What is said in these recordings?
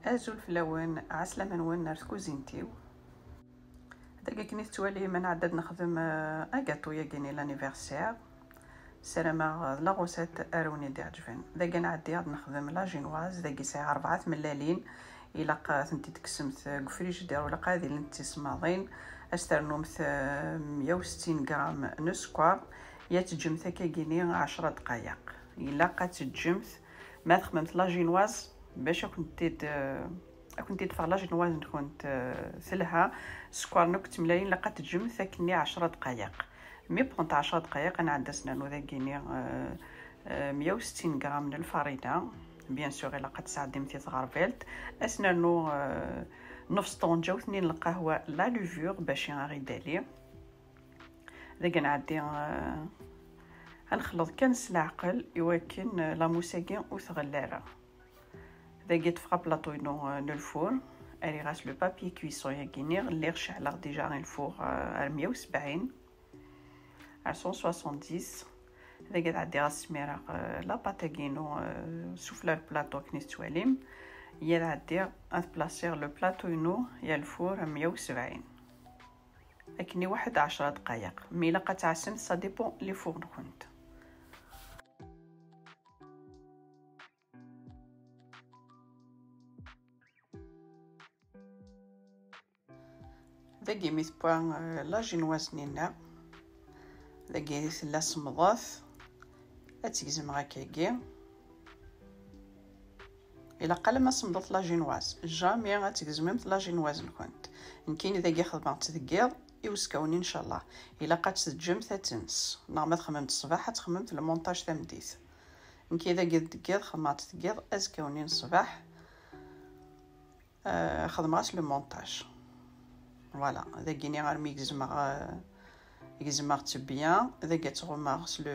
ازول فلاون عسلامة نون نار كوزينتيو. داكا كنيت توالي من عدد نخدم اكاطو يا كيني لانيفرسير سلامة لا غوسيت اروني دي عجبن داكا نعدي عاد نخدم لا جينواز داكي ساعة 4 ملالين الى قات انت تكسمت كفريج دير ولا قادي انت سماضين استرنومت 160 غرام نسكر يا تجمت كيني 10 دقائق الا قات تجمت ما خممت لا جينواز باش كنت تفعل لا جينواز كنت سلها سكر نكت ملايين لقات تجم ثاكني 10 دقائق مي بونت 10 دقائق انا عندسنا نو ذاكيني 160 غرام من الفرينه بيان سور الا قد ساعه ديمتي تغربلت اسنا نو نص طنجه واثنين القهوه لا لوفور باش يغيدالي ذاك نعدي غنخلط كنس العقل يوكن لا موساكين وثغلاره ذاك تفقى بلاطوينو الفور الي غاس لو بابي كويسون ياكيني اللي رشعله ديجا الفور 170 على 170 ذاك تعدي غاسميرا لا باتاكينو سوفلا البلاطو كنيس تواليم يا تعدي غتبلاصير لو بلاطوينو يا الفور 170 لكني 11 دقائق مي الا قتعسمت سا ديبون لي فور كنت ذاكي ميت بوان لا جينواز نينا ذاكي لا سمضاث اتيزم هكاكي الا قال ما صمدت لا جينواز جامي غتكزممت لا جينواز نكونت نكيني ذاكي خدمت تثقير يوسكوني ان شاء الله الا قات تجم تنس نعم خممت الصباح تخممت المونتاج تمديت نكي ذاكي تثقير خدمت تثقير ازكوني الصباح خدمت لو مونتاج فوالا ذاكيني غير ميكزمغ يكزمغت بيان ذاك تغمغس لو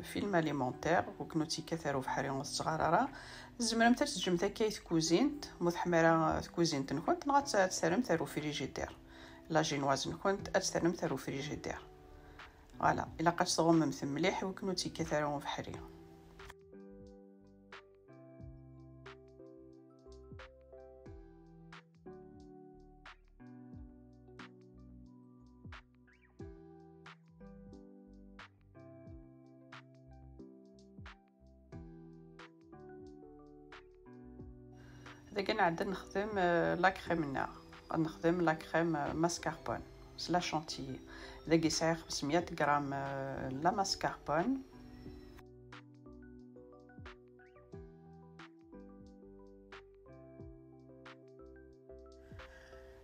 فيلم اليمونتير وكنوتي كثروا في حريم الصغارره زمرم ترجم تاكايت كوزينت مثحمره كوزينت نكونت نغات تسرم تارو فريجيدير لا جينواز نكونت تسرم تارو فريجيدير فوالا الا قات تغمم مليح وكنوتي كثروا في حريم ذاك نعد نخدم لا كريمنا نخدم لا كريم ماسكاربون لا شونتيي ذاك يسعي 500 غرام لا ماسكاربون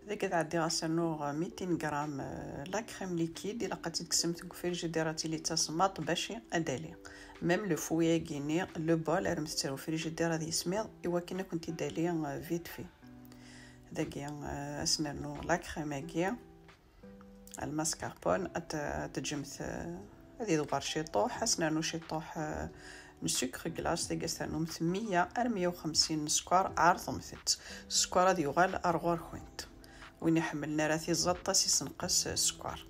ذاك تعدي غاسنو 200 غرام لا كريم ليكيد الا قاتي تقسمت في الجدارات اللي تصمط باش ادالي ميم لو فويا كيني لو بول رمستو في الجدار هذه سميض ايوا كنا كنت دالي فيت في ذاك اسنانو لا كريم كيا الماسكاربون تجمت هذه دوبار شي طوح اسنانو شي طوح نسكر كلاص ذاك اسنانو 100 150 سكر عارض مثت السكر هذا يغال ارغور خوينت وين حملنا راه تيزطا سنقص سكر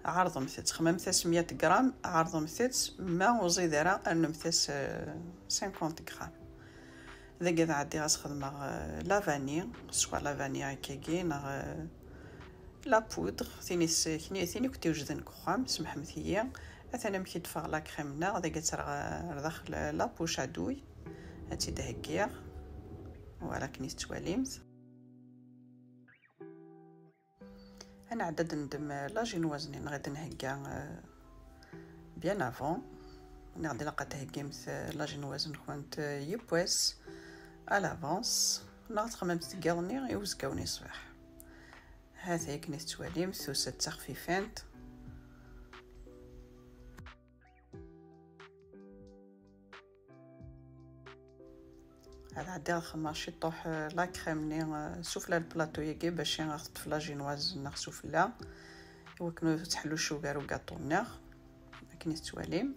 عرض مثت خممت 100 غرام عرض مثت ما وزيد راه نمثس 50 غرام ذاك عادي غاسخدم لا فاني سوا لا فاني كيكي لا بودر ثاني كنت وجدن كخام سمحمت هي انا مكي دفع لا كريمنا ذاك ترى داخل لا بوش عدوي هاتي دهكير ولا كنيت تواليمت انا عدد ندم لا جينوازني نغيد نهكا بيان افون نغدي لقى تهكيمت لا جينواز كنت يبوس على افونس نغت خممت تقالني يوزكوني صباح هذا كنيت تواليم ثوسة تخفيفانت هذا عدي الخمار شي طوح لا كريمني سوفلا البلاطو ياكي باش نغطف في لا جينواز نغ سوفلا وكنو تحلو الشوكار وكاطو نغ كنيت تواليم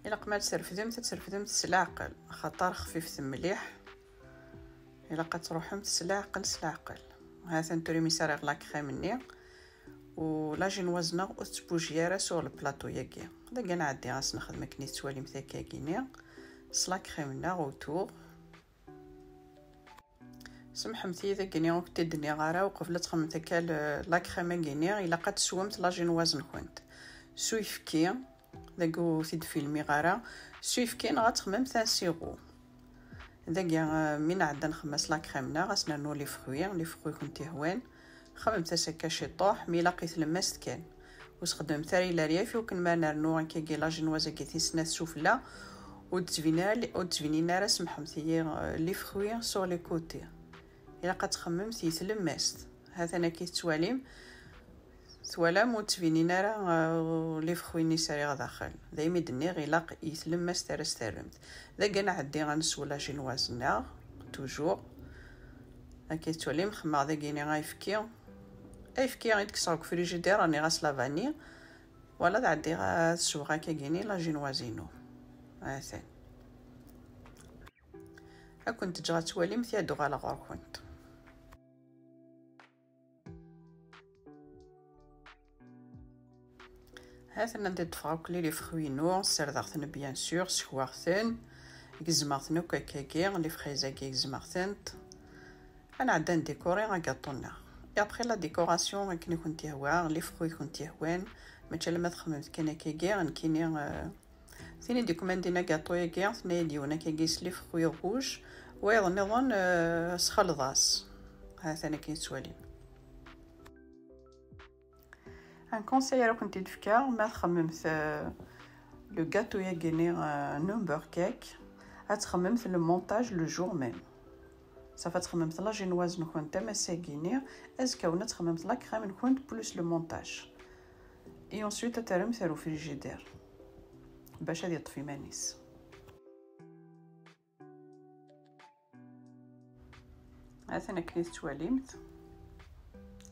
الا قمات ترفدم تترفدم العقل خطر خفيف مليح الا قتروحم سلاعقل سلاعقل. هذا نتوري مسارغ لا كريمني ولا جينوازنا وتبوجياره سور البلاطو ياكي. هذا كاع نعدي غاس نخدم كنيت تواليم ثكاكيني صلا كريمنا وتور سمحمتي اذا كني وقت الدنيا غارا وقفله تخمم تكا لا كريمه كيني الا قد سومت لا جينواز نكونت سويفكي داكو تيد فيلمي غارا سويفكي غتخمم تاع سيغو داكيا من عاد نخمس لا كريمنا غاسنا نو لي فروي كنتي هوان خممت سكا شي طوح مي لقيت لمست كان وسخدم ثري لا ريافي وكن ما نرنو كي لا جينواز كي تيسنات سوفلا وتزفينينا راه سمحمتي لي فروي سور لي كوتي الا قتخمم تيتلمست هذا انا كيتواليم ثوالام وتفينينا راه لي فروي نساري داخل دايما دني غيلاق يتلمست ترسترمت ذا كان عدي غنسولا جينوازنا توجور كيتواليم خما ذا كيني غايفكي غير تكسرك فريجيدير راني غاسلا فاني ولا عدي غاسوغا كيني لا جينوازينو هاثان كنت جا تواليم ثيادو غالا غور كنت هاثنا ندير فراك لي فروي نو سرداغتن بيان سور سكوارتن كزمارتنو كاكاكي لي فريزا كي كزمارتنت انا عدا نديكوري غا كاطونا ابخي لا ديكوراسيون كني كنتي هوا لي فروي كنتي هوان ماشي لما تخممت كانا كيكي غنكيني ثاني ديكم عندنا كاطو ياكي ثنايا ديونا كيكيس لي فروي روج ويض نظن سخلضاس هاثنا كاين سواليم ان كونساي راه كنت تفكر ما خممت لو غاتو ياكيني نومبر كيك اتخممت لو مونتاج لو جور ميم صافا تخممت لا جينواز نكون تما ساكيني ازكا ونا تخممت لا كريم نكون بلوس لو مونتاج اي انسويت ترم ثرو فريجيدير باش هادي يطفي مانيس هاثنا كنيت تواليمت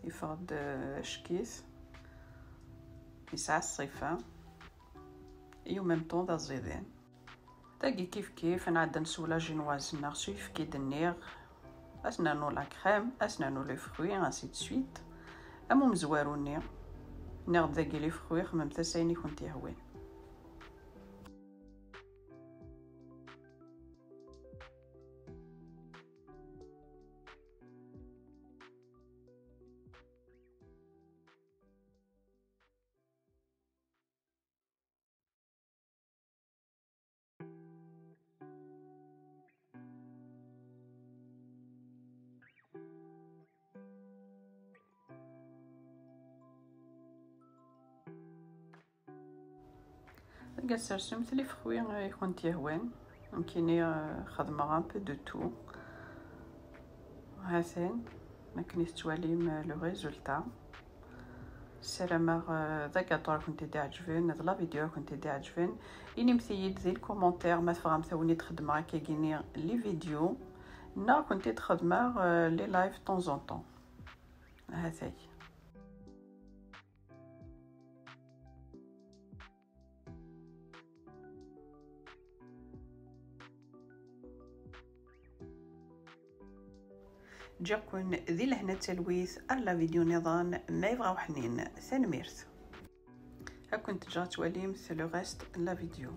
يفرد شكيث يسعى الصيفة ايو ميم طون دا الزيدان تاقي كيف انا عاد نسولا جينواز نغسويف كي دنيغ اسنا نو لا كريم اسنا نو لي فروي انسي دو سويت امو مزواروني نغد ذاكي لي فروي خممت سايني كنتي هوين قاس رسمت لي فروي كنت يهوان يمكنني خدمه ان بو دو تو هاثين ما كنيت تواليم لو ريزولتا السلامة ذاك طور كنت دي عجبين هاد لا فيديو كنت دي عجبين اني مثيد ذي الكومونتير ما فهمتوني تخدمها كيجيني لي فيديو نا كنت تخدمها لي لايف طون زون طون هذاي جاكون ذي لهنا تلويث ألا فيديو نظام ما يبغاو حنين ثانميرت ها كنت جات وليم لو غاست لا فيديو.